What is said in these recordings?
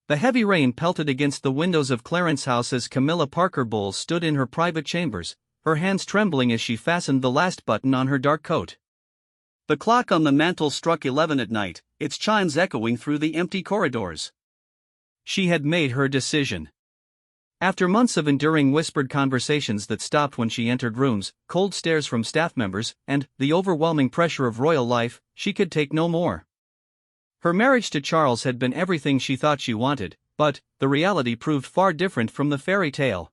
The heavy rain pelted against the windows of Clarence's house as Camilla Parker Bowles stood in her private chambers, her hands trembling as she fastened the last button on her dark coat. The clock on the mantel struck 11 at night, its chimes echoing through the empty corridors. She had made her decision. After months of enduring whispered conversations that stopped when she entered rooms, cold stares from staff members, and the overwhelming pressure of royal life, she could take no more. Her marriage to Charles had been everything she thought she wanted, but the reality proved far different from the fairy tale.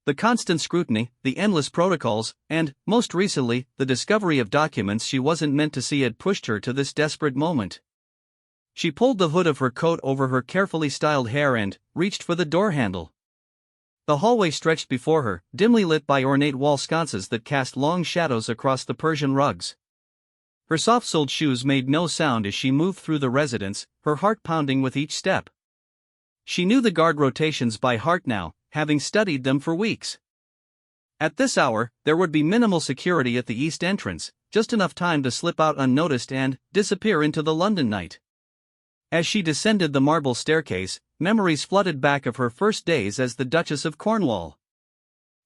The constant scrutiny, the endless protocols, and, most recently, the discovery of documents she wasn't meant to see had pushed her to this desperate moment. She pulled the hood of her coat over her carefully styled hair and reached for the door handle. The hallway stretched before her, dimly lit by ornate wall sconces that cast long shadows across the Persian rugs. Her soft-soled shoes made no sound as she moved through the residence, her heart pounding with each step. She knew the guard rotations by heart now, having studied them for weeks. At this hour, there would be minimal security at the east entrance, just enough time to slip out unnoticed and disappear into the London night. As she descended the marble staircase, memories flooded back of her first days as the Duchess of Cornwall.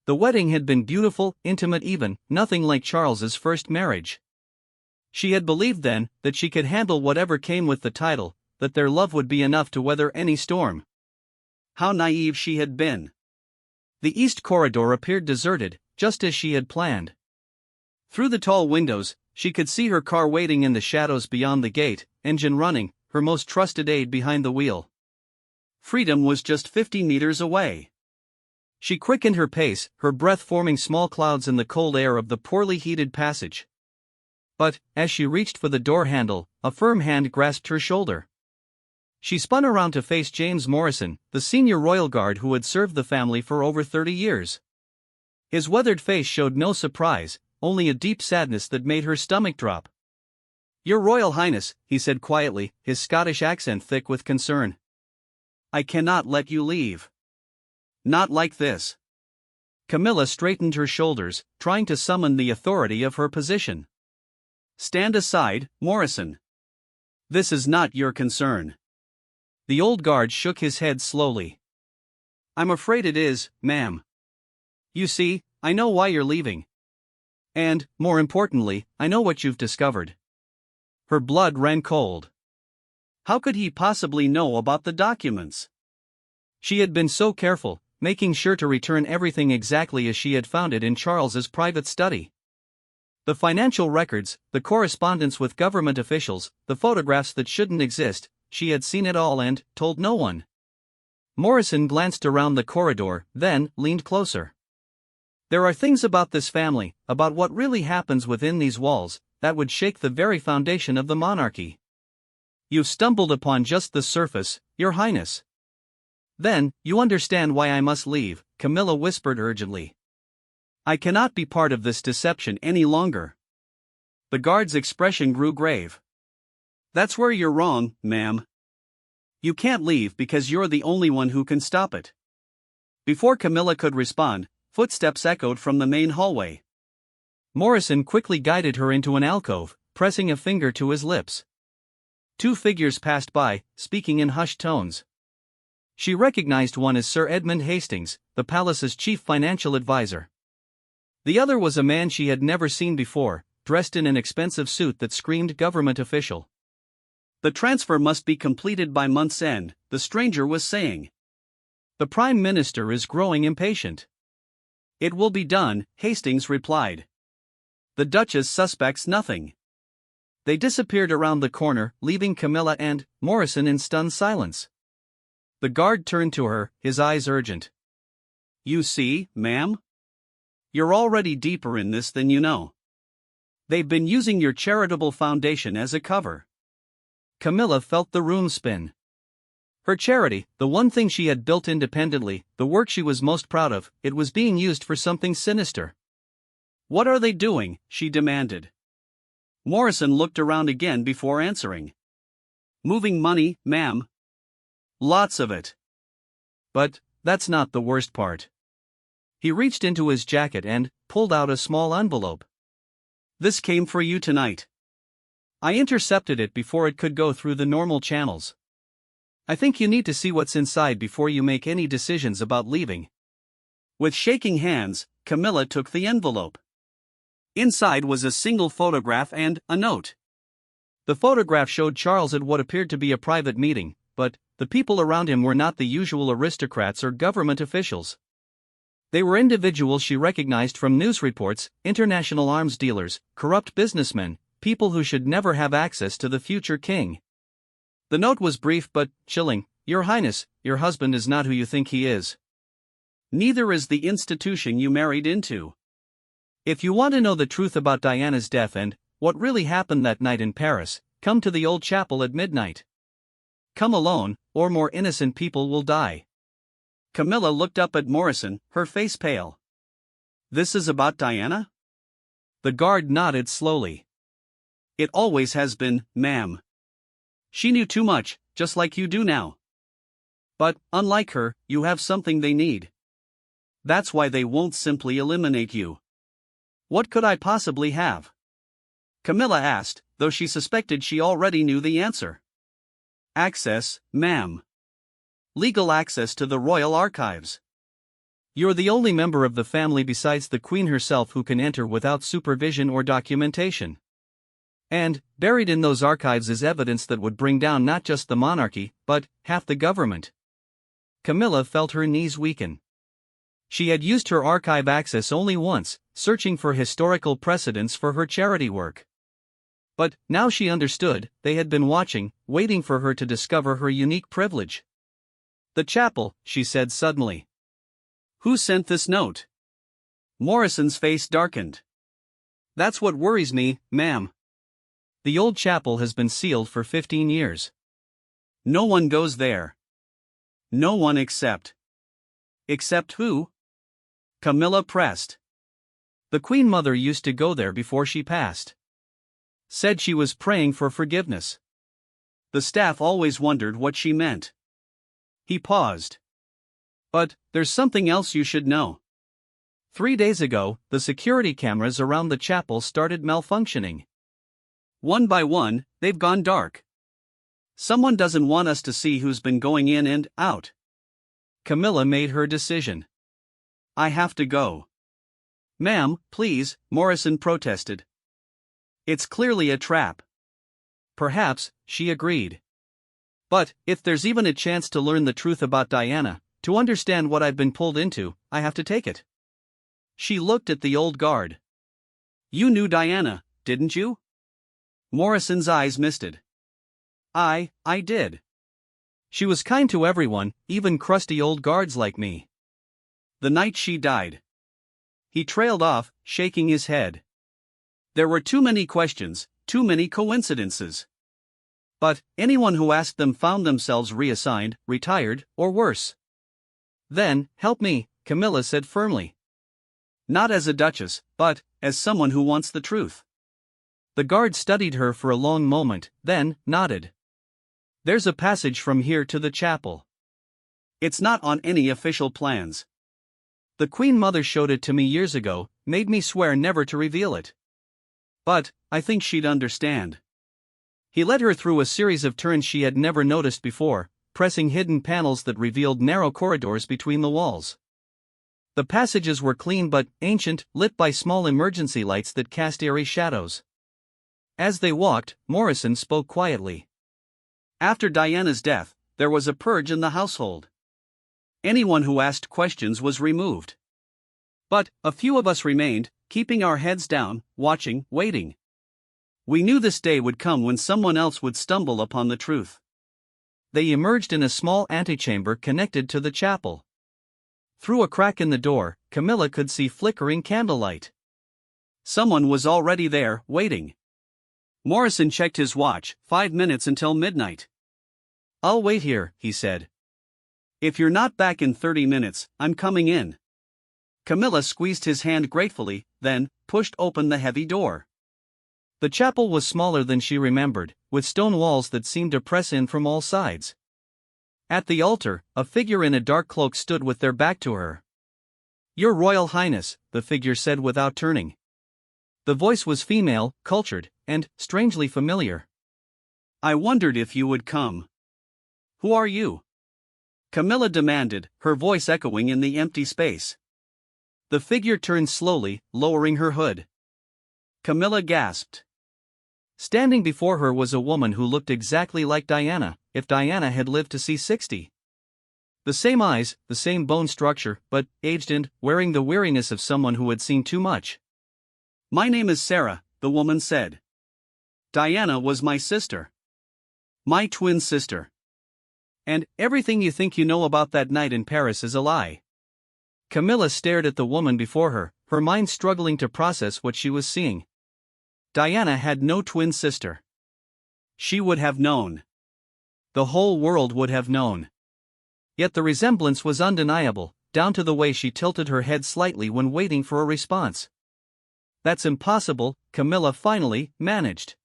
The wedding had been beautiful, intimate even, nothing like Charles's first marriage. She had believed then that she could handle whatever came with the title, that their love would be enough to weather any storm. How naive she had been. The east corridor appeared deserted, just as she had planned. Through the tall windows, she could see her car waiting in the shadows beyond the gate, engine running, her most trusted aide behind the wheel. Freedom was just 50 meters away. She quickened her pace, her breath forming small clouds in the cold air of the poorly heated passage. But, as she reached for the door handle, a firm hand grasped her shoulder. She spun around to face James Morrison, the senior royal guard who had served the family for over 30 years. His weathered face showed no surprise, only a deep sadness that made her stomach drop. "Your Royal Highness," he said quietly, his Scottish accent thick with concern. "I cannot let you leave. Not like this." Camilla straightened her shoulders, trying to summon the authority of her position. "Stand aside, Morrison. This is not your concern." The old guard shook his head slowly. "I'm afraid it is, ma'am. You see, I know why you're leaving. And, more importantly, I know what you've discovered." Her blood ran cold. How could he possibly know about the documents? She had been so careful, making sure to return everything exactly as she had found it in Charles's private study. The financial records, the correspondence with government officials, the photographs that shouldn't exist, she had seen it all and told no one. Morrison glanced around the corridor, then leaned closer. "There are things about this family, about what really happens within these walls, that would shake the very foundation of the monarchy. You've stumbled upon just the surface, Your Highness." "Then, you understand why I must leave," Camilla whispered urgently. "I cannot be part of this deception any longer." The guard's expression grew grave. "That's where you're wrong, ma'am. You can't leave because you're the only one who can stop it." Before Camilla could respond, footsteps echoed from the main hallway. Morrison quickly guided her into an alcove, pressing a finger to his lips. Two figures passed by, speaking in hushed tones. She recognized one as Sir Edmund Hastings, the palace's chief financial advisor. The other was a man she had never seen before, dressed in an expensive suit that screamed government official. "The transfer must be completed by month's end," the stranger was saying. "The Prime Minister is growing impatient." "It will be done," Hastings replied. "The Duchess suspects nothing." They disappeared around the corner, leaving Camilla and Morrison in stunned silence. The guard turned to her, his eyes urgent. "You see, ma'am? You're already deeper in this than you know. They've been using your charitable foundation as a cover." Camilla felt the room spin. Her charity, the one thing she had built independently, the work she was most proud of, it was being used for something sinister. "What are they doing?" she demanded. Morrison looked around again before answering. "Moving money, ma'am. Lots of it. But that's not the worst part." He reached into his jacket and pulled out a small envelope. "This came for you tonight. I intercepted it before it could go through the normal channels." I think you need to see what's inside before you make any decisions about leaving. With shaking hands, Camilla took the envelope. Inside was a single photograph and a note. The photograph showed Charles at what appeared to be a private meeting, but the people around him were not the usual aristocrats or government officials. They were individuals she recognized from news reports, international arms dealers, corrupt businessmen, people who should never have access to the future king. The note was brief but chilling. Your Highness, your husband is not who you think he is. Neither is the institution you married into. If you want to know the truth about Diana's death and what really happened that night in Paris, come to the old chapel at midnight. Come alone, or more innocent people will die. Camilla looked up at Morrison, her face pale. This is about Diana? The guard nodded slowly. It always has been, ma'am. She knew too much, just like you do now. But, unlike her, you have something they need. That's why they won't simply eliminate you. What could I possibly have? Camilla asked, though she suspected she already knew the answer. Access, ma'am. Legal access to the royal archives. You're the only member of the family besides the queen herself who can enter without supervision or documentation. And, buried in those archives is evidence that would bring down not just the monarchy, but half the government. Camilla felt her knees weaken. She had used her archive access only once, searching for historical precedents for her charity work. But, now she understood, they had been watching, waiting for her to discover her unique privilege. The chapel, she said suddenly. Who sent this note? Morrison's face darkened. That's what worries me, ma'am. The old chapel has been sealed for 15 years. No one goes there. No one except. Except who? Camilla pressed. The Queen Mother used to go there before she passed. Said she was praying for forgiveness. The staff always wondered what she meant. He paused. But, there's something else you should know. 3 days ago, the security cameras around the chapel started malfunctioning. One by one, they've gone dark. Someone doesn't want us to see who's been going in and out. Camilla made her decision. I have to go. Ma'am, please, Morrison protested. It's clearly a trap. Perhaps, she agreed. But, if there's even a chance to learn the truth about Diana, to understand what I've been pulled into, I have to take it. She looked at the old guard. You knew Diana, didn't you? Morrison's eyes misted. I did. She was kind to everyone, even crusty old guards like me. The night she died. He trailed off, shaking his head. There were too many questions, too many coincidences. But, anyone who asked them found themselves reassigned, retired, or worse. Then, help me, Camilla said firmly. Not as a duchess, but, as someone who wants the truth. The guard studied her for a long moment, then, nodded. There's a passage from here to the chapel. It's not on any official plans. The Queen Mother showed it to me years ago, made me swear never to reveal it. But, I think she'd understand. He led her through a series of turns she had never noticed before, pressing hidden panels that revealed narrow corridors between the walls. The passages were clean but ancient, lit by small emergency lights that cast eerie shadows. As they walked, Morrison spoke quietly. After Diana's death, there was a purge in the household. Anyone who asked questions was removed. But, a few of us remained, keeping our heads down, watching, waiting. We knew this day would come when someone else would stumble upon the truth. They emerged in a small antechamber connected to the chapel. Through a crack in the door, Camilla could see flickering candlelight. Someone was already there, waiting. Morrison checked his watch, 5 minutes until midnight. I'll wait here, he said. If you're not back in 30 minutes, I'm coming in. Camilla squeezed his hand gratefully, then pushed open the heavy door. The chapel was smaller than she remembered, with stone walls that seemed to press in from all sides. At the altar, a figure in a dark cloak stood with their back to her. Your Royal Highness, the figure said without turning. The voice was female, cultured, and strangely familiar. I wondered if you would come. Who are you? Camilla demanded, her voice echoing in the empty space. The figure turned slowly, lowering her hood. Camilla gasped. Standing before her was a woman who looked exactly like Diana, if Diana had lived to see 60. The same eyes, the same bone structure, but aged and wearing the weariness of someone who had seen too much. My name is Sarah, the woman said. Diana was my sister. My twin sister. And everything you think you know about that night in Paris is a lie. Camilla stared at the woman before her mind struggling to process what she was seeing. Diana had no twin sister. She would have known. The whole world would have known. Yet the resemblance was undeniable, down to the way she tilted her head slightly when waiting for a response. That's impossible, Camilla finally managed.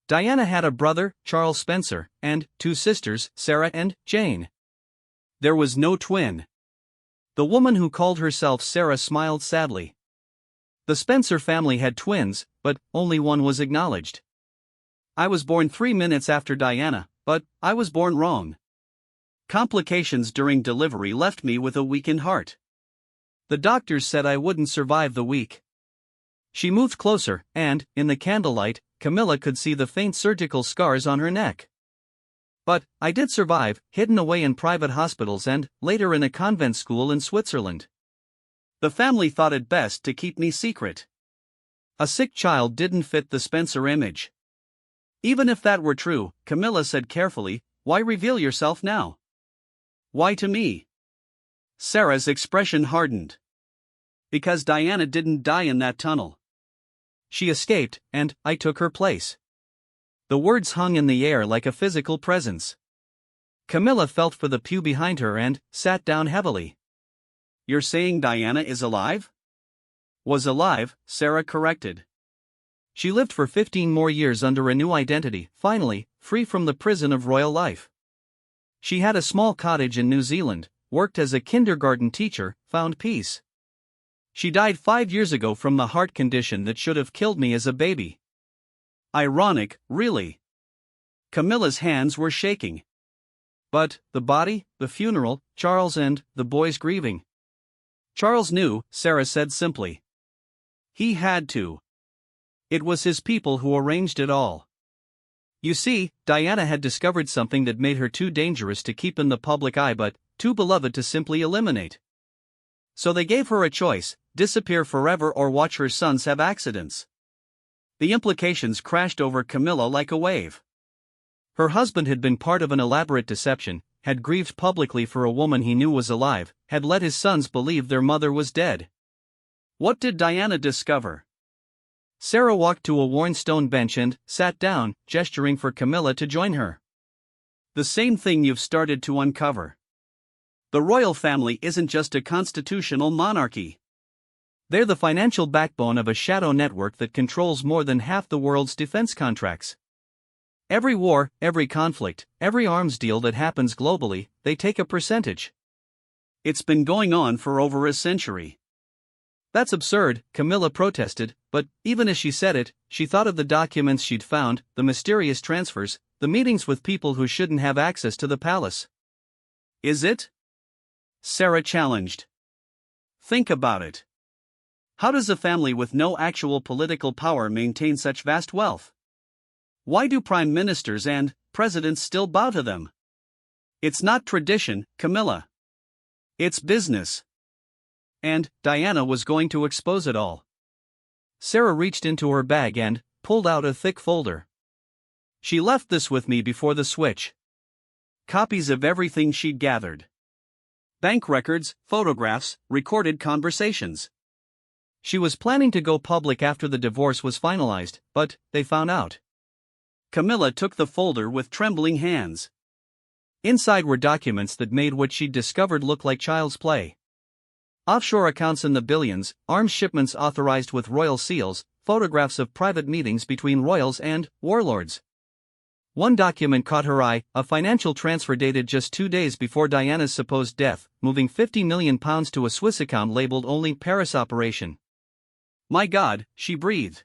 Diana had a brother, Charles Spencer, and 2 sisters, Sarah and Jane. There was no twin. The woman who called herself Sarah smiled sadly. The Spencer family had twins, but only one was acknowledged. I was born 3 minutes after Diana, but I was born wrong. Complications during delivery left me with a weakened heart. The doctors said I wouldn't survive the week. She moved closer, and, in the candlelight, Camilla could see the faint surgical scars on her neck. But I did survive, hidden away in private hospitals and, later in a convent school in Switzerland. The family thought it best to keep me secret. A sick child didn't fit the Spencer image. Even if that were true, Camilla said carefully, why reveal yourself now? Why to me? Sarah's expression hardened. Because Diana didn't die in that tunnel. She escaped, and I took her place. The words hung in the air like a physical presence. Camilla felt for the pew behind her and sat down heavily. You're saying Diana is alive? Was alive, Sarah corrected. She lived for 15 more years under a new identity, finally, free from the prison of royal life. She had a small cottage in New Zealand, worked as a kindergarten teacher, found peace. She died 5 years ago from the heart condition that should have killed me as a baby. Ironic, really. Camilla's hands were shaking. But, the body, the funeral, Charles and the boys grieving. Charles knew, Sarah said simply. He had to. It was his people who arranged it all. You see, Diana had discovered something that made her too dangerous to keep in the public eye but too beloved to simply eliminate. So they gave her a choice, disappear forever or watch her sons have accidents. The implications crashed over Camilla like a wave. Her husband had been part of an elaborate deception, had grieved publicly for a woman he knew was alive, had let his sons believe their mother was dead. What did Diana discover? Sarah walked to a worn stone bench and sat down, gesturing for Camilla to join her. The same thing you've started to uncover. The royal family isn't just a constitutional monarchy. They're the financial backbone of a shadow network that controls more than half the world's defense contracts. Every war, every conflict, every arms deal that happens globally, they take a percentage. It's been going on for over a century. That's absurd, Camilla protested, but even as she said it, she thought of the documents she'd found, the mysterious transfers, the meetings with people who shouldn't have access to the palace. Is it? Sarah challenged. Think about it. How does a family with no actual political power maintain such vast wealth? Why do prime ministers and presidents still bow to them? It's not tradition, Camilla. It's business. And Diana was going to expose it all. Sarah reached into her bag and pulled out a thick folder. She left this with me before the switch. Copies of everything she'd gathered. Bank records, photographs, recorded conversations. She was planning to go public after the divorce was finalized, but they found out. Camilla took the folder with trembling hands. Inside were documents that made what she'd discovered look like child's play. Offshore accounts in the billions, arms shipments authorized with royal seals, photographs of private meetings between royals and warlords. One document caught her eye, a financial transfer dated just 2 days before Diana's supposed death, moving £50 million to a Swiss account labeled only Paris operation. My God, she breathed.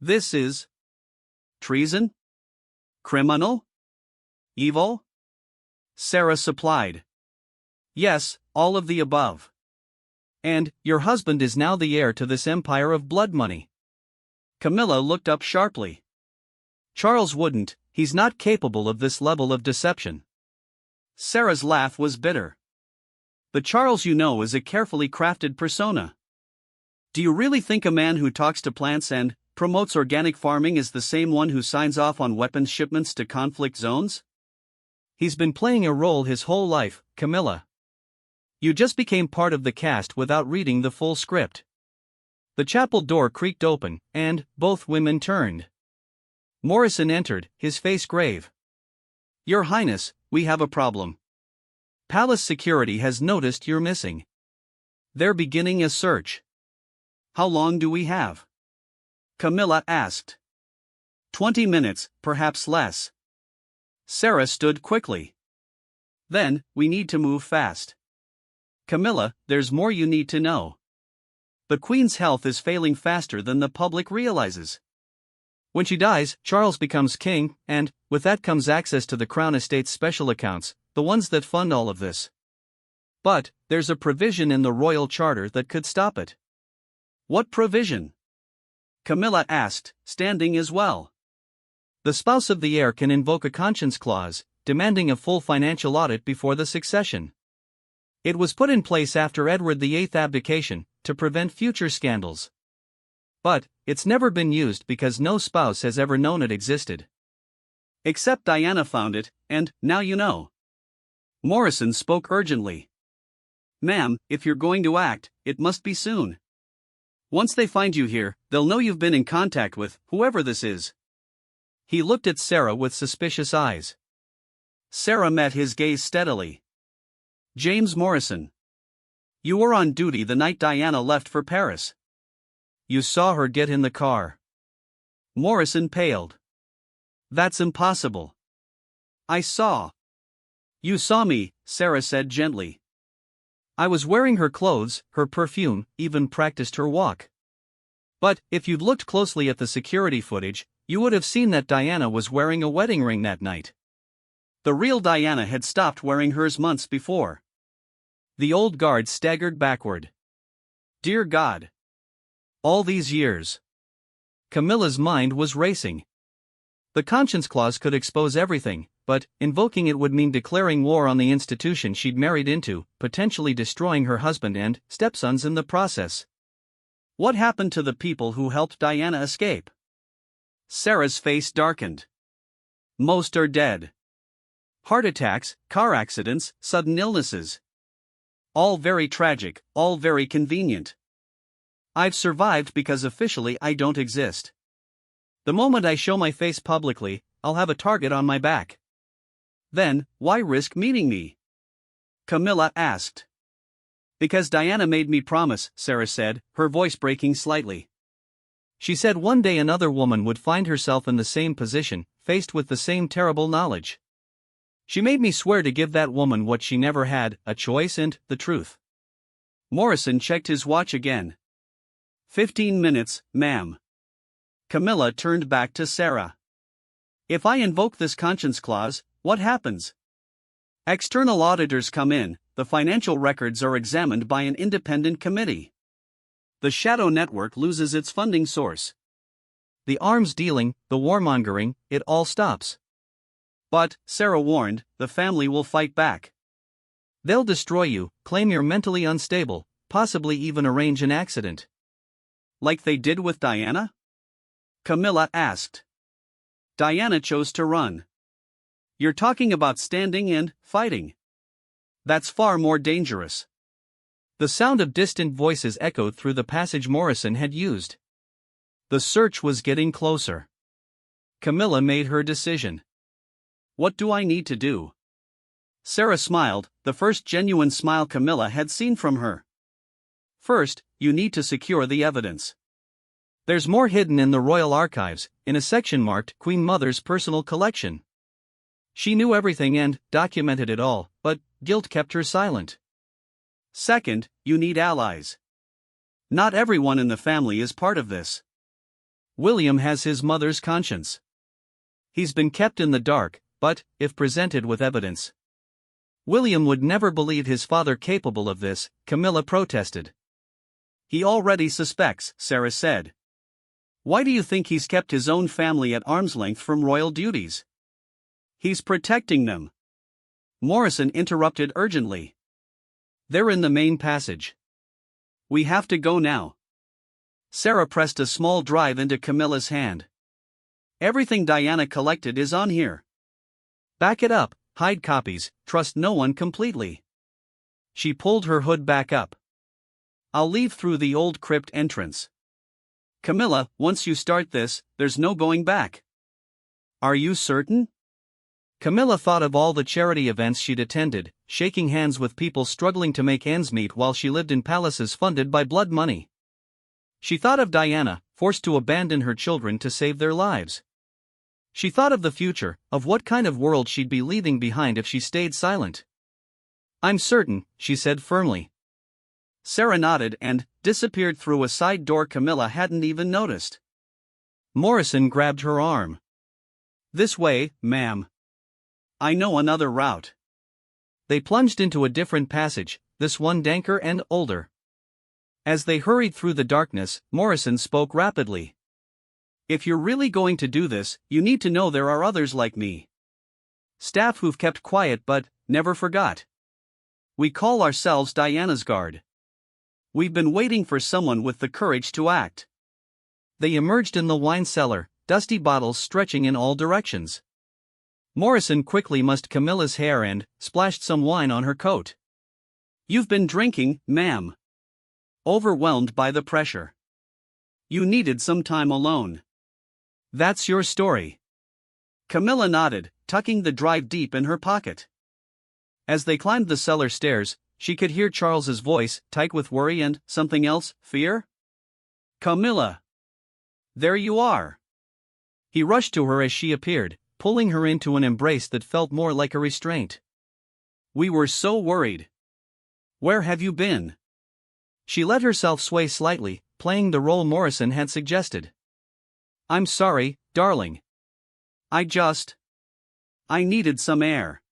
This is treason? Criminal? Evil? Sarah supplied. Yes, all of the above. And, your husband is now the heir to this empire of blood money. Camilla looked up sharply. Charles wouldn't, he's not capable of this level of deception. Sarah's laugh was bitter. The Charles you know is a carefully crafted persona. Do you really think a man who talks to plants and promotes organic farming is the same one who signs off on weapons shipments to conflict zones? He's been playing a role his whole life, Camilla. You just became part of the cast without reading the full script. The chapel door creaked open, and both women turned. Morrison entered, his face grave. Your Highness, we have a problem. Palace security has noticed you're missing. They're beginning a search. How long do we have? Camilla asked. 20 minutes, perhaps less. Sarah stood quickly. Then, we need to move fast. Camilla, there's more you need to know. The Queen's health is failing faster than the public realizes. When she dies, Charles becomes king, and, with that comes access to the Crown Estate's special accounts, the ones that fund all of this. But, there's a provision in the royal charter that could stop it. What provision? Camilla asked, standing as well. The spouse of the heir can invoke a conscience clause, demanding a full financial audit before the succession. It was put in place after Edward VIII's abdication, to prevent future scandals. But, it's never been used because no spouse has ever known it existed. Except Diana found it, and, now you know. Morrison spoke urgently. Ma'am, if you're going to act, it must be soon. Once they find you here, they'll know you've been in contact with whoever this is. He looked at Sarah with suspicious eyes. Sarah met his gaze steadily. James Morrison. You were on duty the night Diana left for Paris. You saw her get in the car. Morrison paled. That's impossible. I saw. You saw me, Sarah said gently. I was wearing her clothes, her perfume, even practiced her walk. But, if you'd looked closely at the security footage, you would have seen that Diana was wearing a wedding ring that night. The real Diana had stopped wearing hers months before. The old guard staggered backward. Dear God! All these years. Camilla's mind was racing. The conscience clause could expose everything, but invoking it would mean declaring war on the institution she'd married into, potentially destroying her husband and stepsons in the process. What happened to the people who helped Diana escape? Sarah's face darkened. Most are dead. Heart attacks, car accidents, sudden illnesses. All very tragic, all very convenient. I've survived because officially I don't exist. The moment I show my face publicly, I'll have a target on my back. Then, why risk meeting me? Camilla asked. Because Diana made me promise, Sarah said, her voice breaking slightly. She said one day another woman would find herself in the same position, faced with the same terrible knowledge. She made me swear to give that woman what she never had, a choice and the truth. Morrison checked his watch again. 15 minutes, ma'am. Camilla turned back to Sarah. If I invoke this conscience clause, what happens? External auditors come in, the financial records are examined by an independent committee. The shadow network loses its funding source. The arms dealing, the warmongering, it all stops. But, Sarah warned, the family will fight back. They'll destroy you, claim you're mentally unstable, possibly even arrange an accident. Like they did with Diana? Camilla asked. Diana chose to run. You're talking about standing and fighting. That's far more dangerous. The sound of distant voices echoed through the passage Morrison had used. The search was getting closer. Camilla made her decision. What do I need to do? Sarah smiled, the first genuine smile Camilla had seen from her. First, you need to secure the evidence. There's more hidden in the royal archives, in a section marked Queen Mother's personal collection. She knew everything and documented it all, but guilt kept her silent. Second, you need allies. Not everyone in the family is part of this. William has his mother's conscience. He's been kept in the dark, but, if presented with evidence, William would never believe his father capable of this, Camilla protested. He already suspects, Sarah said. Why do you think he's kept his own family at arm's length from royal duties? He's protecting them. Morrison interrupted urgently. They're in the main passage. We have to go now. Sarah pressed a small drive into Camilla's hand. Everything Diana collected is on here. Back it up, hide copies, trust no one completely. She pulled her hood back up. I'll leave through the old crypt entrance. Camilla, once you start this, there's no going back. Are you certain? Camilla thought of all the charity events she'd attended, shaking hands with people struggling to make ends meet while she lived in palaces funded by blood money. She thought of Diana, forced to abandon her children to save their lives. She thought of the future, of what kind of world she'd be leaving behind if she stayed silent. I'm certain, she said firmly. Sarah nodded and disappeared through a side door Camilla hadn't even noticed. Morrison grabbed her arm. This way, ma'am. I know another route. They plunged into a different passage, this one danker and older. As they hurried through the darkness, Morrison spoke rapidly. If you're really going to do this, you need to know there are others like me. Staff who've kept quiet but never forgot. We call ourselves Diana's Guard. We've been waiting for someone with the courage to act. They emerged in the wine cellar, dusty bottles stretching in all directions. Morrison quickly mussed Camilla's hair and splashed some wine on her coat. You've been drinking, ma'am. Overwhelmed by the pressure. You needed some time alone. That's your story. Camilla nodded, tucking the drive deep in her pocket. As they climbed the cellar stairs, she could hear Charles's voice, tight with worry and something else, fear. Camilla! There you are! He rushed to her as she appeared, pulling her into an embrace that felt more like a restraint. We were so worried. Where have you been? She let herself sway slightly, playing the role Morrison had suggested. I'm sorry, darling. I needed some air.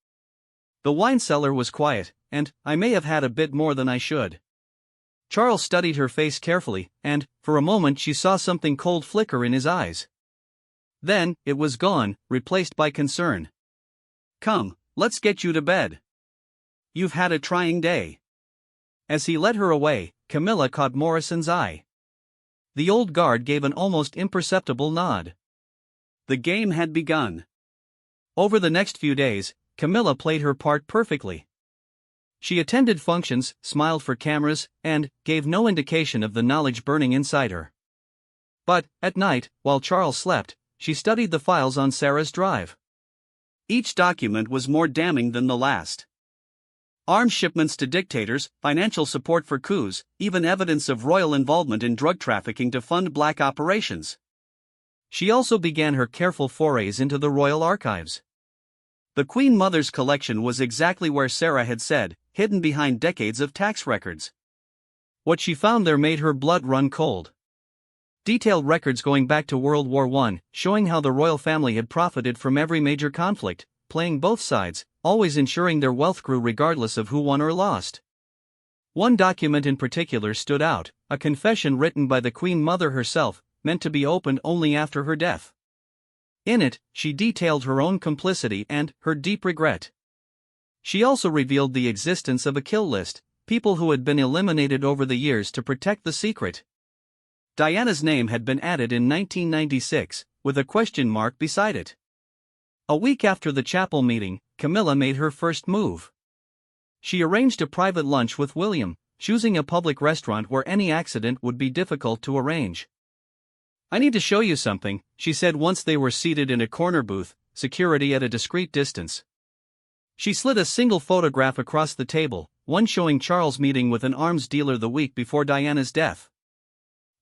The wine cellar was quiet, and I may have had a bit more than I should. Charles studied her face carefully, and, for a moment she saw something cold flicker in his eyes. Then, it was gone, replaced by concern. Come, let's get you to bed. You've had a trying day. As he led her away, Camilla caught Morrison's eye. The old guard gave an almost imperceptible nod. The game had begun. Over the next few days, Camilla played her part perfectly. She attended functions, smiled for cameras, and gave no indication of the knowledge burning inside her. But, at night, while Charles slept, she studied the files on Sarah's drive. Each document was more damning than the last. Arms shipments to dictators, financial support for coups, even evidence of royal involvement in drug trafficking to fund black operations. She also began her careful forays into the royal archives. The Queen Mother's collection was exactly where Sarah had said, hidden behind decades of tax records. What she found there made her blood run cold. Detailed records going back to World War I, showing how the royal family had profited from every major conflict, playing both sides, always ensuring their wealth grew regardless of who won or lost. One document in particular stood out, a confession written by the Queen Mother herself, meant to be opened only after her death. In it, she detailed her own complicity and her deep regret. She also revealed the existence of a kill list, people who had been eliminated over the years to protect the secret. Diana's name had been added in 1996, with a question mark beside it. A week after the chapel meeting, Camilla made her first move. She arranged a private lunch with William, choosing a public restaurant where any accident would be difficult to arrange. I need to show you something, she said once they were seated in a corner booth, security at a discreet distance. She slid a single photograph across the table, one showing Charles meeting with an arms dealer the week before Diana's death.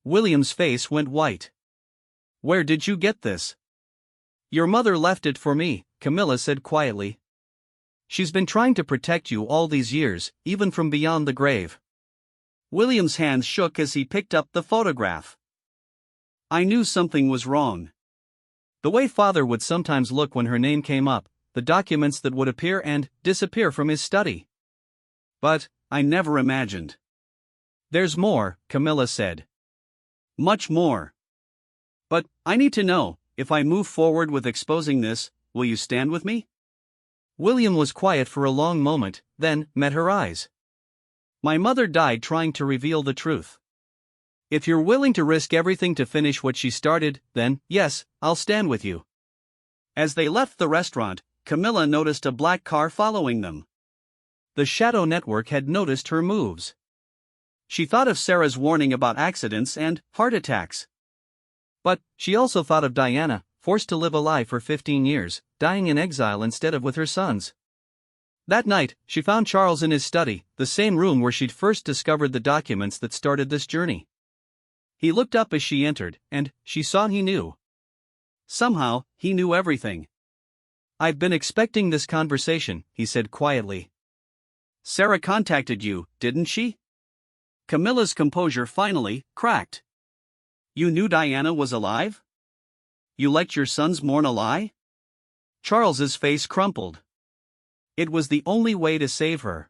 William's face went white. Where did you get this? Your mother left it for me, Camilla said quietly. She's been trying to protect you all these years, even from beyond the grave. William's hands shook as he picked up the photograph. I knew something was wrong. The way Father would sometimes look when her name came up, the documents that would appear and disappear from his study. But I never imagined. There's more, Camilla said. Much more. But I need to know, if I move forward with exposing this, will you stand with me? William was quiet for a long moment, then met her eyes. My mother died trying to reveal the truth. If you're willing to risk everything to finish what she started, then, yes, I'll stand with you. As they left the restaurant, Camilla noticed a black car following them. The shadow network had noticed her moves. She thought of Sarah's warning about accidents and heart attacks. But she also thought of Diana, forced to live a lie for 15 years, dying in exile instead of with her sons. That night, she found Charles in his study, the same room where she'd first discovered the documents that started this journey. He looked up as she entered, and she saw he knew. Somehow, he knew everything. I've been expecting this conversation, he said quietly. Sarah contacted you, didn't she? Camilla's composure finally cracked. You knew Diana was alive? You let your sons mourn a lie? Charles's face crumpled. It was the only way to save her.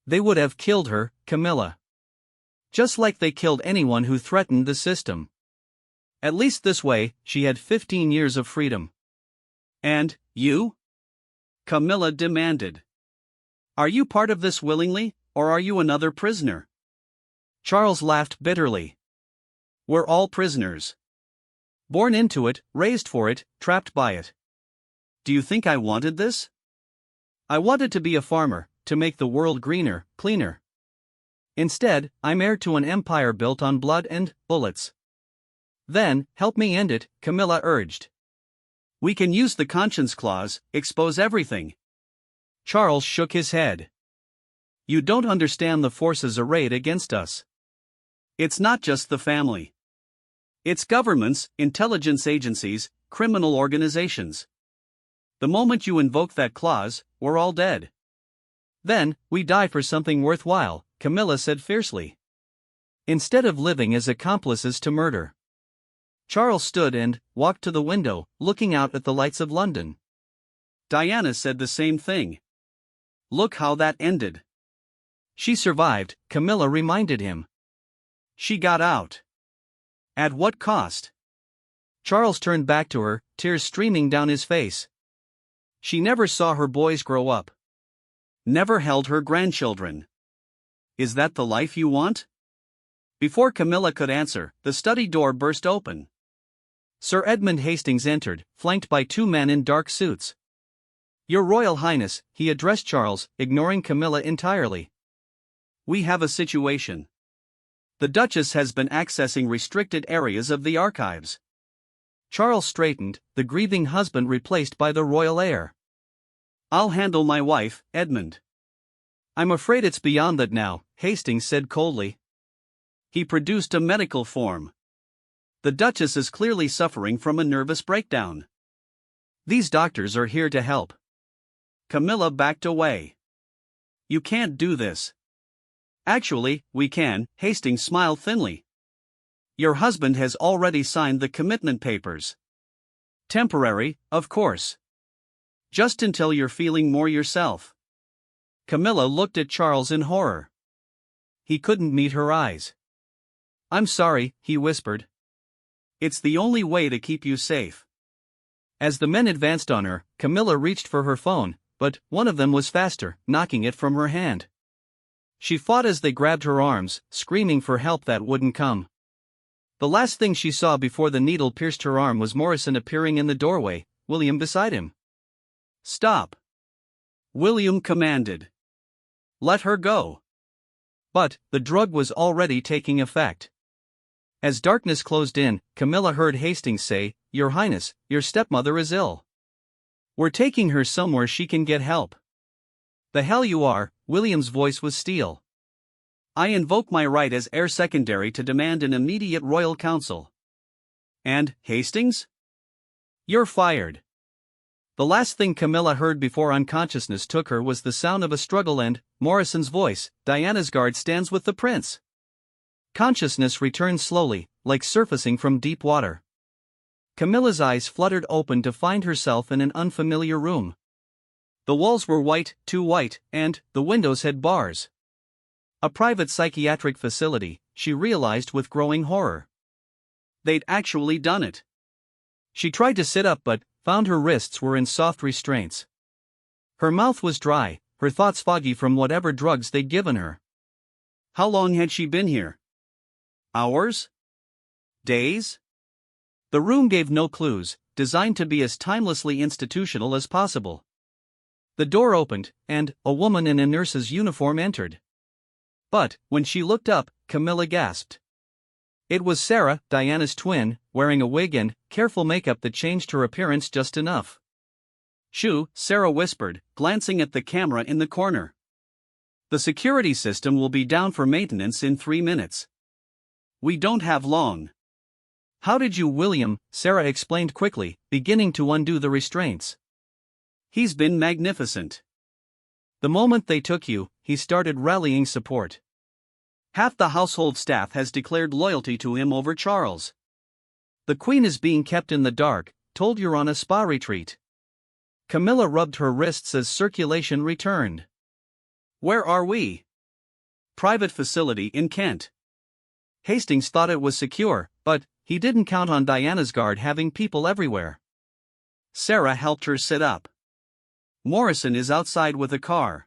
They would have killed her, Camilla. Just like they killed anyone who threatened the system. At least this way, she had 15 years of freedom. And, you? Camilla demanded. Are you part of this willingly, or are you another prisoner? Charles laughed bitterly. We're all prisoners. Born into it, raised for it, trapped by it. Do you think I wanted this? I wanted to be a farmer, to make the world greener, cleaner. Instead, I'm heir to an empire built on blood and bullets. Then, help me end it, Camilla urged. We can use the conscience clause, expose everything. Charles shook his head. You don't understand the forces arrayed against us. It's not just the family. It's governments, intelligence agencies, criminal organizations. The moment you invoke that clause, we're all dead. Then, we die for something worthwhile, Camilla said fiercely. Instead of living as accomplices to murder. Charles stood and walked to the window, looking out at the lights of London. Diana said the same thing. Look how that ended. She survived, Camilla reminded him. She got out. At what cost? Charles turned back to her, tears streaming down his face. She never saw her boys grow up. Never held her grandchildren. Is that the life you want? Before Camilla could answer, the study door burst open. Sir Edmund Hastings entered, flanked by two men in dark suits. Your Royal Highness, he addressed Charles, ignoring Camilla entirely. We have a situation. The Duchess has been accessing restricted areas of the archives. Charles straightened, the grieving husband replaced by the royal heir. I'll handle my wife, Edmund. I'm afraid it's beyond that now, Hastings said coldly. He produced a medical form. The Duchess is clearly suffering from a nervous breakdown. These doctors are here to help. Camilla backed away. You can't do this. Actually, we can, Hastings smiled thinly. Your husband has already signed the commitment papers. Temporary, of course. Just until you're feeling more yourself. Camilla looked at Charles in horror. He couldn't meet her eyes. I'm sorry, he whispered. It's the only way to keep you safe. As the men advanced on her, Camilla reached for her phone, but one of them was faster, knocking it from her hand. She fought as they grabbed her arms, screaming for help that wouldn't come. The last thing she saw before the needle pierced her arm was Morrison appearing in the doorway, William beside him. Stop! William commanded. Let her go. But the drug was already taking effect. As darkness closed in, Camilla heard Hastings say, Your Highness, your stepmother is ill. We're taking her somewhere she can get help. The hell you are, William's voice was steel. I invoke my right as heir secondary to demand an immediate royal council. And, Hastings? You're fired. The last thing Camilla heard before unconsciousness took her was the sound of a struggle and Morrison's voice, Diana's guard stands with the prince. Consciousness returned slowly, like surfacing from deep water. Camilla's eyes fluttered open to find herself in an unfamiliar room. The walls were white, too white, and the windows had bars. A private psychiatric facility, she realized with growing horror. They'd actually done it. She tried to sit up but found her wrists were in soft restraints. Her mouth was dry, her thoughts foggy from whatever drugs they'd given her. How long had she been here? Hours? Days? The room gave no clues, designed to be as timelessly institutional as possible. The door opened, and a woman in a nurse's uniform entered. But, when she looked up, Camilla gasped. It was Sarah, Diana's twin, wearing a wig and careful makeup that changed her appearance just enough. "Shoo," Sarah whispered, glancing at the camera in the corner. "The security system will be down for maintenance in 3 minutes. We don't have long." "How did you, William?" Sarah explained quickly, beginning to undo the restraints. "He's been magnificent. The moment they took you, he started rallying support. Half the household staff has declared loyalty to him over Charles. The Queen is being kept in the dark, told you're on a spa retreat." Camilla rubbed her wrists as circulation returned. "Where are we?" "Private facility in Kent." Hastings thought it was secure, but he didn't count on Diana's guard having people everywhere. Sarah helped her sit up. "Morrison is outside with a car.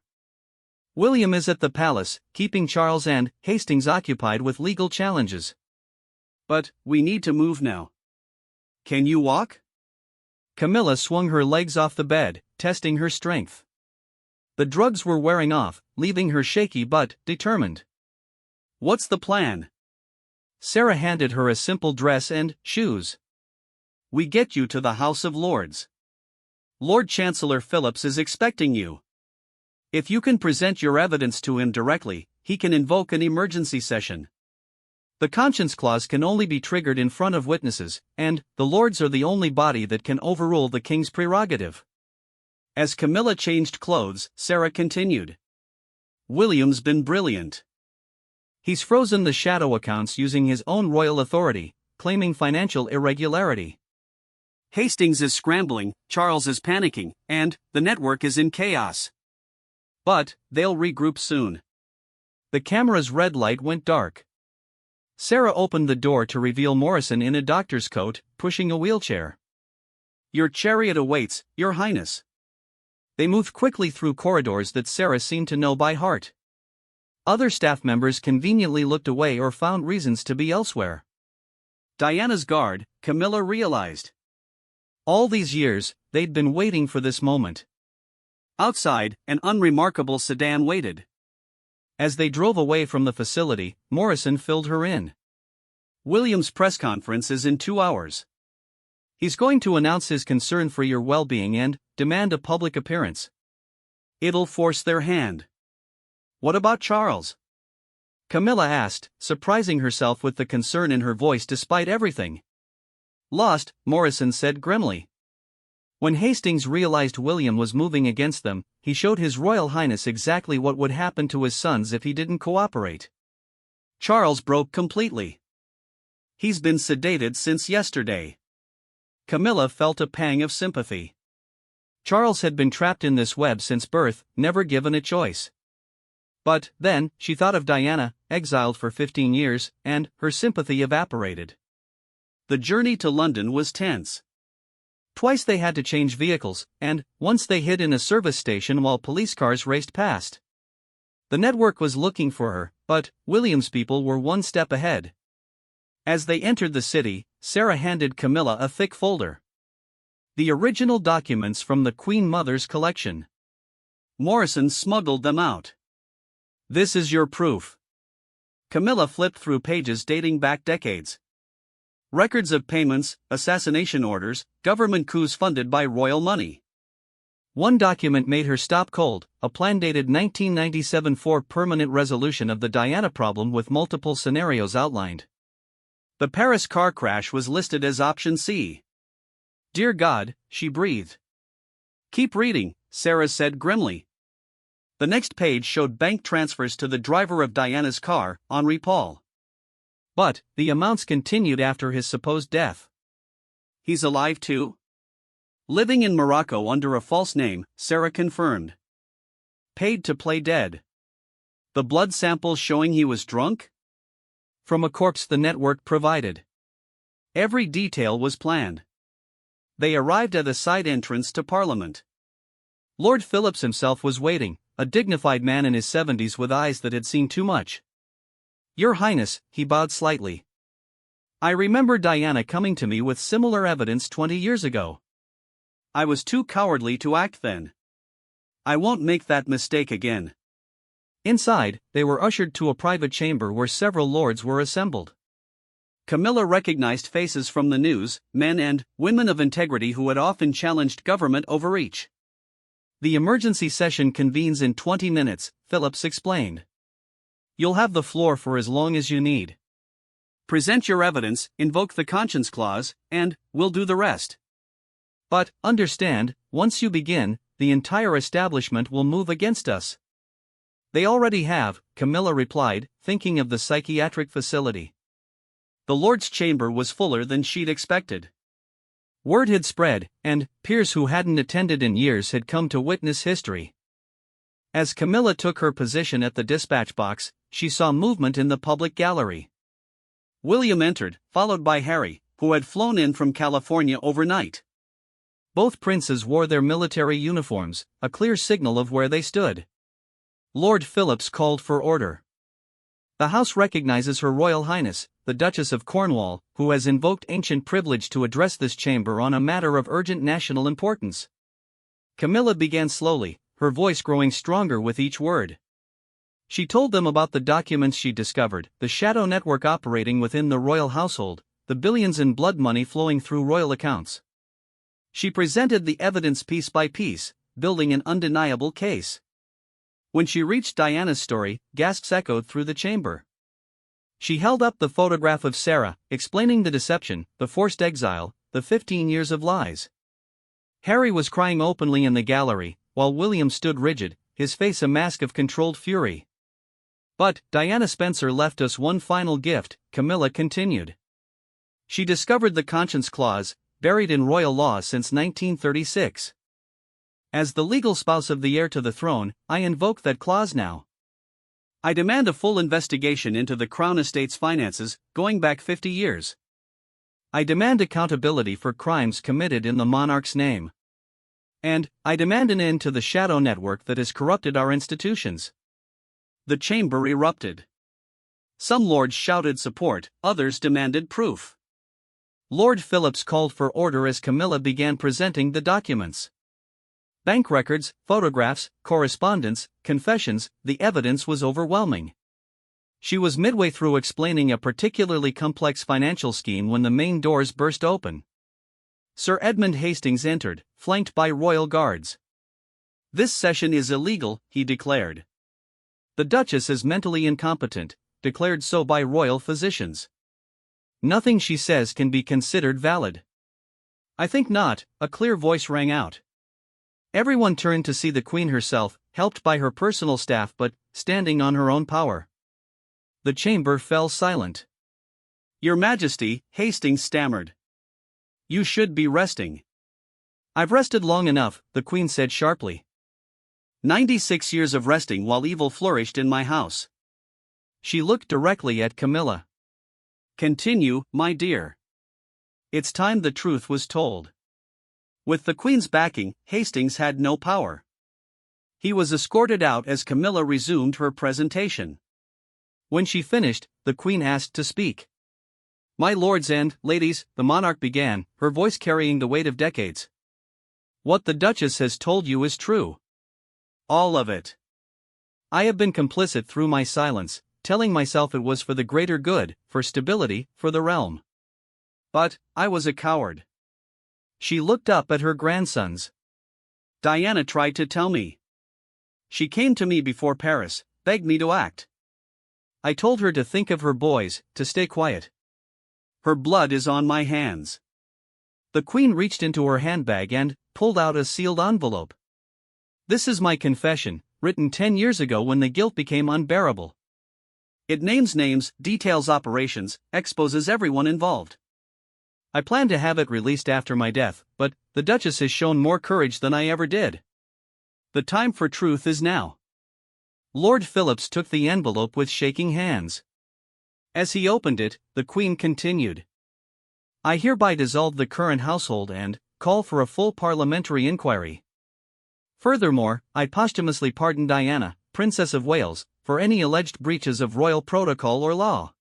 William is at the palace, keeping Charles and Hastings occupied with legal challenges. But we need to move now. Can you walk?" Camilla swung her legs off the bed, testing her strength. The drugs were wearing off, leaving her shaky but determined. "What's the plan?" Sarah handed her a simple dress and shoes. "We get you to the House of Lords. Lord Chancellor Phillips is expecting you. If you can present your evidence to him directly, he can invoke an emergency session. The conscience clause can only be triggered in front of witnesses, and the Lords are the only body that can overrule the king's prerogative." As Camilla changed clothes, Sarah continued. "William's been brilliant. He's frozen the shadow accounts using his own royal authority, claiming financial irregularity. Hastings is scrambling, Charles is panicking, and the network is in chaos. But they'll regroup soon." The camera's red light went dark. Sarah opened the door to reveal Morrison in a doctor's coat, pushing a wheelchair. "Your chariot awaits, Your Highness." They moved quickly through corridors that Sarah seemed to know by heart. Other staff members conveniently looked away or found reasons to be elsewhere. Diana's guard, Camilla realized. All these years, they'd been waiting for this moment. Outside, an unremarkable sedan waited. As they drove away from the facility, Morrison filled her in. "William's press conference is in 2 hours. He's going to announce his concern for your well-being and demand a public appearance. It'll force their hand." "What about Charles?" Camilla asked, surprising herself with the concern in her voice despite everything. "Lost," Morrison said grimly. When Hastings realized William was moving against them, he showed His Royal Highness exactly what would happen to his sons if he didn't cooperate. Charles broke completely. He's been sedated since yesterday. Camilla felt a pang of sympathy. Charles had been trapped in this web since birth, never given a choice. But then, she thought of Diana, exiled for 15 years, and her sympathy evaporated. The journey to London was tense. Twice they had to change vehicles, and once they hid in a service station while police cars raced past. The network was looking for her, but William's people were one step ahead. As they entered the city, Sarah handed Camilla a thick folder. The original documents from the Queen Mother's collection. Morrison smuggled them out. "This is your proof." Camilla flipped through pages dating back decades. Records of payments, assassination orders, government coups funded by royal money. One document made her stop cold, a plan dated 1997 for permanent resolution of the Diana problem with multiple scenarios outlined. The Paris car crash was listed as option C. "Dear God," she breathed. "Keep reading," Sarah said grimly. The next page showed bank transfers to the driver of Diana's car, Henri Paul. But the amounts continued after his supposed death. "He's alive too?" Living in Morocco under a false name, Sarah confirmed. Paid to play dead. The blood samples showing he was drunk? From a corpse the network provided. Every detail was planned. They arrived at a side entrance to Parliament. Lord Phillips himself was waiting, a dignified man in his 70s with eyes that had seen too much. Your Highness, he bowed slightly. I remember Diana coming to me with similar evidence 20 years ago. I was too cowardly to act then. I won't make that mistake again. Inside, they were ushered to a private chamber where several lords were assembled. Camilla recognized faces from the news, men and women of integrity who had often challenged government overreach. The emergency session convenes in 20 minutes, Phillips explained. You'll have the floor for as long as you need. Present your evidence, invoke the conscience clause, and we'll do the rest. But, understand, once you begin, the entire establishment will move against us. They already have, Camilla replied, thinking of the psychiatric facility. The Lord's chamber was fuller than she'd expected. Word had spread, and peers who hadn't attended in years had come to witness history. As Camilla took her position at the dispatch box, she saw movement in the public gallery. William entered, followed by Harry, who had flown in from California overnight. Both princes wore their military uniforms, a clear signal of where they stood. Lord Phillips called for order. The House recognizes Her Royal Highness, the Duchess of Cornwall, who has invoked ancient privilege to address this chamber on a matter of urgent national importance. Camilla began slowly, her voice growing stronger with each word. She told them about the documents she discovered, the shadow network operating within the royal household, the billions in blood money flowing through royal accounts. She presented the evidence piece by piece, building an undeniable case. When she reached Diana's story, gasps echoed through the chamber. She held up the photograph of Sarah, explaining the deception, the forced exile, the 15 years of lies. Harry was crying openly in the gallery, while William stood rigid, his face a mask of controlled fury. But Diana Spencer left us one final gift, Camilla continued. She discovered the conscience clause, buried in royal law since 1936. As the legal spouse of the heir to the throne, I invoke that clause now. I demand a full investigation into the Crown Estate's finances, going back 50 years. I demand accountability for crimes committed in the monarch's name. And I demand an end to the shadow network that has corrupted our institutions. The chamber erupted. Some lords shouted support, others demanded proof. Lord Phillips called for order as Camilla began presenting the documents. Bank records, photographs, correspondence, confessions, the evidence was overwhelming. She was midway through explaining a particularly complex financial scheme when the main doors burst open. Sir Edmund Hastings entered, flanked by royal guards. This session is illegal, he declared. The Duchess is mentally incompetent, declared so by royal physicians. Nothing she says can be considered valid. I think not, a clear voice rang out. Everyone turned to see the Queen herself, helped by her personal staff but standing on her own power. The chamber fell silent. Your Majesty, Hastings stammered. You should be resting. I've rested long enough, the Queen said sharply. 96 years of resting while evil flourished in my house. She looked directly at Camilla. Continue, my dear. It's time the truth was told. With the Queen's backing, Hastings had no power. He was escorted out as Camilla resumed her presentation. When she finished, the Queen asked to speak. My lords and ladies, the monarch began, her voice carrying the weight of decades. What the Duchess has told you is true. All of it. I have been complicit through my silence, telling myself it was for the greater good, for stability, for the realm. But I was a coward. She looked up at her grandsons. Diana tried to tell me. She came to me before Paris, begged me to act. I told her to think of her boys, to stay quiet. Her blood is on my hands. The Queen reached into her handbag and pulled out a sealed envelope. This is my confession, written 10 years ago when the guilt became unbearable. It names names, details operations, exposes everyone involved. I plan to have it released after my death, but the Duchess has shown more courage than I ever did. The time for truth is now. Lord Phillips took the envelope with shaking hands. As he opened it, the Queen continued. I hereby dissolve the current household and call for a full parliamentary inquiry. Furthermore, I posthumously pardon Diana, Princess of Wales, for any alleged breaches of royal protocol or law.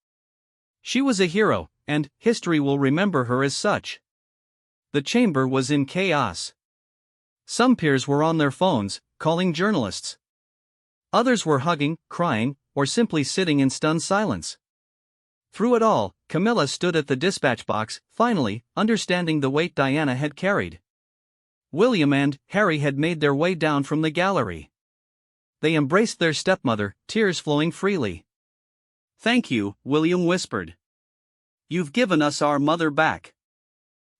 She was a hero, and history will remember her as such. The chamber was in chaos. Some peers were on their phones, calling journalists. Others were hugging, crying, or simply sitting in stunned silence. Through it all, Camilla stood at the dispatch box, finally, understanding the weight Diana had carried. William and Harry had made their way down from the gallery. They embraced their stepmother, tears flowing freely. Thank you, William whispered. You've given us our mother back.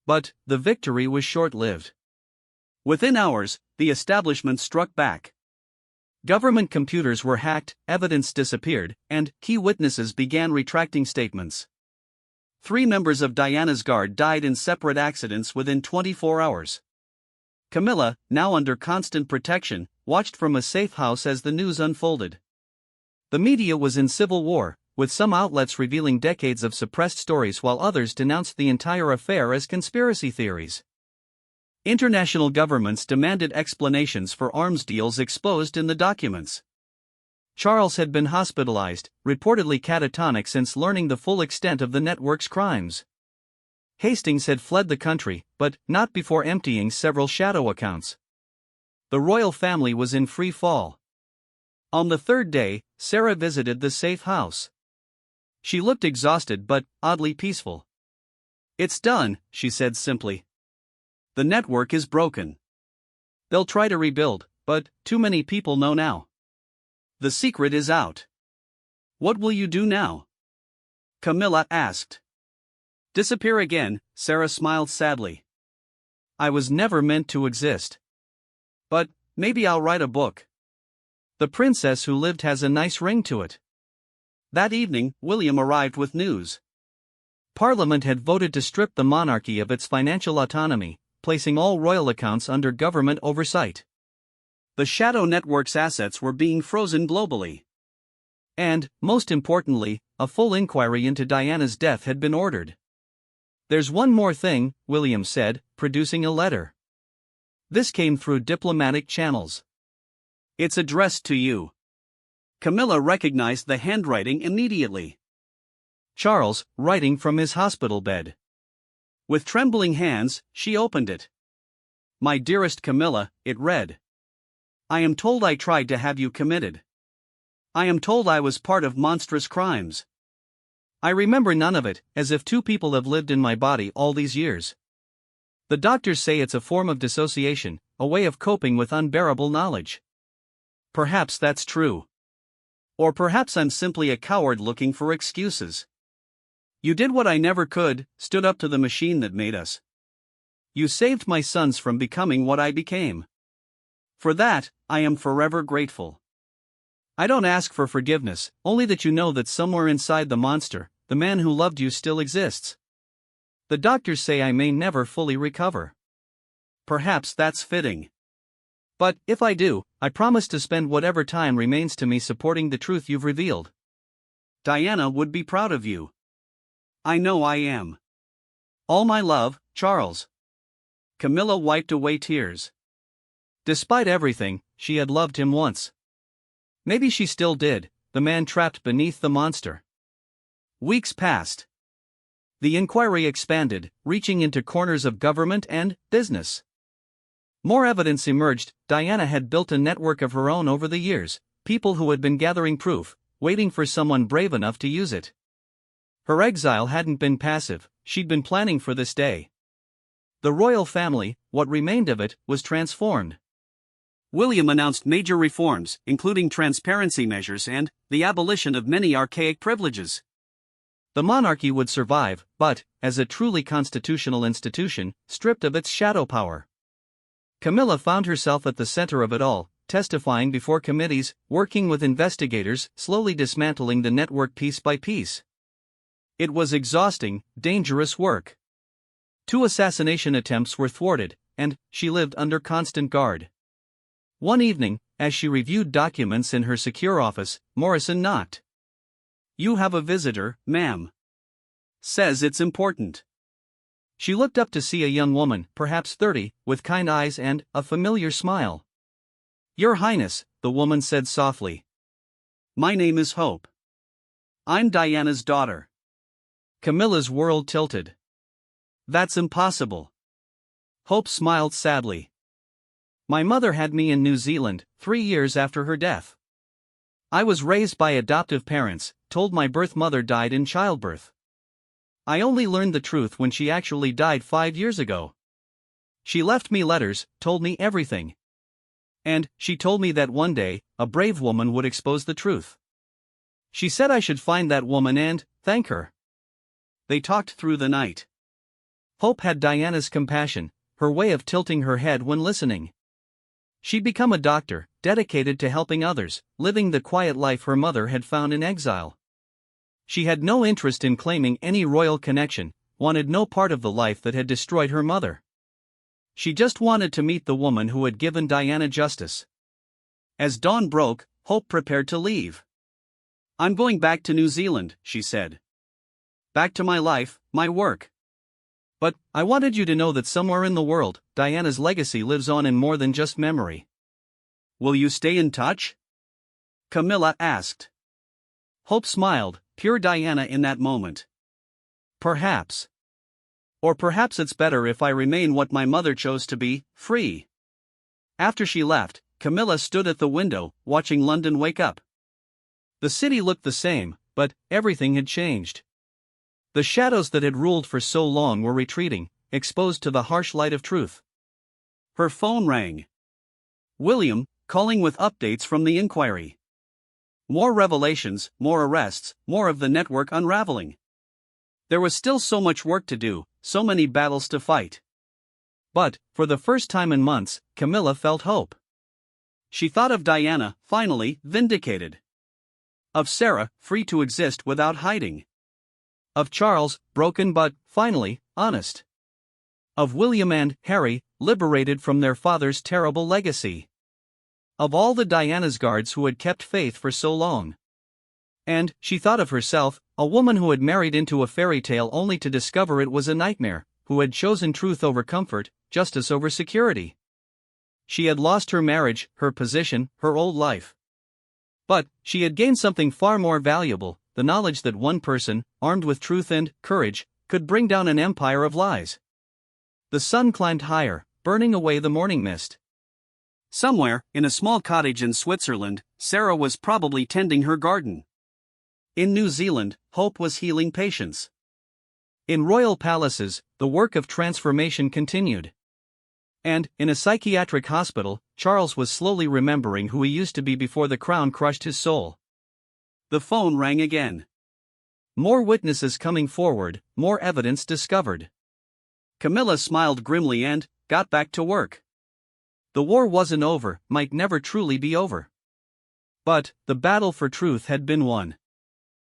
But the victory was short-lived. Within hours, the establishment struck back. Government computers were hacked, evidence disappeared, and key witnesses began retracting statements. 3 members of Diana's guard died in separate accidents within 24 hours. Camilla, now under constant protection, watched from a safe house as the news unfolded. The media was in civil war, with some outlets revealing decades of suppressed stories while others denounced the entire affair as conspiracy theories. International governments demanded explanations for arms deals exposed in the documents. Charles had been hospitalized, reportedly catatonic since learning the full extent of the network's crimes. Hastings had fled the country, but not before emptying several shadow accounts. The royal family was in free fall. On the 3rd day, Sarah visited the safe house. She looked exhausted but oddly peaceful. It's done, she said simply. The network is broken. They'll try to rebuild, but too many people know now. The secret is out. What will you do now? Camilla asked. Disappear again, Sarah smiled sadly. I was never meant to exist. But maybe I'll write a book. The princess who lived has a nice ring to it. That evening, William arrived with news. Parliament had voted to strip the monarchy of its financial autonomy, placing all royal accounts under government oversight. The shadow network's assets were being frozen globally. And, most importantly, a full inquiry into Diana's death had been ordered. There's one more thing, William said, producing a letter. This came through diplomatic channels. It's addressed to you. Camilla recognized the handwriting immediately. Charles, writing from his hospital bed. With trembling hands, she opened it. My dearest Camilla, it read. I am told I tried to have you committed. I am told I was part of monstrous crimes. I remember none of it, as if 2 people have lived in my body all these years. The doctors say it's a form of dissociation, a way of coping with unbearable knowledge. Perhaps that's true. Or perhaps I'm simply a coward looking for excuses. You did what I never could, stood up to the machine that made us. You saved my sons from becoming what I became. For that, I am forever grateful. I don't ask for forgiveness, only that you know that somewhere inside the monster, the man who loved you still exists. The doctors say I may never fully recover. Perhaps that's fitting. But, if I do, I promise to spend whatever time remains to me supporting the truth you've revealed. Diana would be proud of you. I know I am. All my love, Charles. Camilla wiped away tears. Despite everything, she had loved him once. Maybe she still did, the man trapped beneath the monster. Weeks passed. The inquiry expanded, reaching into corners of government and business. More evidence emerged. Diana had built a network of her own over the years, people who had been gathering proof, waiting for someone brave enough to use it. Her exile hadn't been passive, she'd been planning for this day. The royal family, what remained of it, was transformed. William announced major reforms, including transparency measures and the abolition of many archaic privileges. The monarchy would survive, but, as a truly constitutional institution, stripped of its shadow power. Camilla found herself at the center of it all, testifying before committees, working with investigators, slowly dismantling the network piece by piece. It was exhausting, dangerous work. 2 assassination attempts were thwarted, and she lived under constant guard. One evening, as she reviewed documents in her secure office, Morrison knocked. "You have a visitor, ma'am. Says it's important." She looked up to see a young woman, perhaps 30, with kind eyes and a familiar smile. "Your Highness," the woman said softly. "My name is Hope. I'm Diana's daughter." Camilla's world tilted. "That's impossible." Hope smiled sadly. "My mother had me in New Zealand 3 years after her death. I was raised by adoptive parents, told my birth mother died in childbirth. I only learned the truth when she actually died 5 years ago. She left me letters, told me everything. And she told me that one day, a brave woman would expose the truth. She said I should find that woman and thank her." They talked through the night. Hope had Diana's compassion, her way of tilting her head when listening. She'd become a doctor, dedicated to helping others, living the quiet life her mother had found in exile. She had no interest in claiming any royal connection, wanted no part of the life that had destroyed her mother. She just wanted to meet the woman who had given Diana justice. As dawn broke, Hope prepared to leave. "I'm going back to New Zealand," she said. "Back to my life, my work. But I wanted you to know that somewhere in the world, Diana's legacy lives on in more than just memory." "Will you stay in touch?" Camilla asked. Hope smiled, pure Diana in that moment. "Perhaps. Or perhaps it's better if I remain what my mother chose to be, free." After she left, Camilla stood at the window, watching London wake up. The city looked the same, but everything had changed. The shadows that had ruled for so long were retreating, exposed to the harsh light of truth. Her phone rang. William, calling with updates from the inquiry. More revelations, more arrests, more of the network unraveling. There was still so much work to do, so many battles to fight. But, for the first time in months, Camilla felt hope. She thought of Diana, finally, vindicated. Of Sarah, free to exist without hiding. Of Charles, broken but, finally, honest. Of William and Harry, liberated from their father's terrible legacy. Of all the Diana's guards who had kept faith for so long. And, she thought of herself, a woman who had married into a fairy tale only to discover it was a nightmare, who had chosen truth over comfort, justice over security. She had lost her marriage, her position, her old life. But, she had gained something far more valuable, the knowledge that one person, armed with truth and courage, could bring down an empire of lies. The sun climbed higher, burning away the morning mist. Somewhere, in a small cottage in Switzerland, Sarah was probably tending her garden. In New Zealand, Hope was healing patients. In royal palaces, the work of transformation continued. And, in a psychiatric hospital, Charles was slowly remembering who he used to be before the crown crushed his soul. The phone rang again. More witnesses coming forward, more evidence discovered. Camilla smiled grimly and got back to work. The war wasn't over, might never truly be over. But, the battle for truth had been won.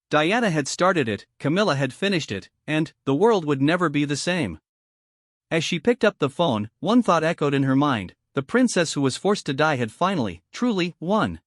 Diana had started it, Camilla had finished it, and the world would never be the same. As she picked up the phone, one thought echoed in her mind: the princess who was forced to die had finally, truly, won.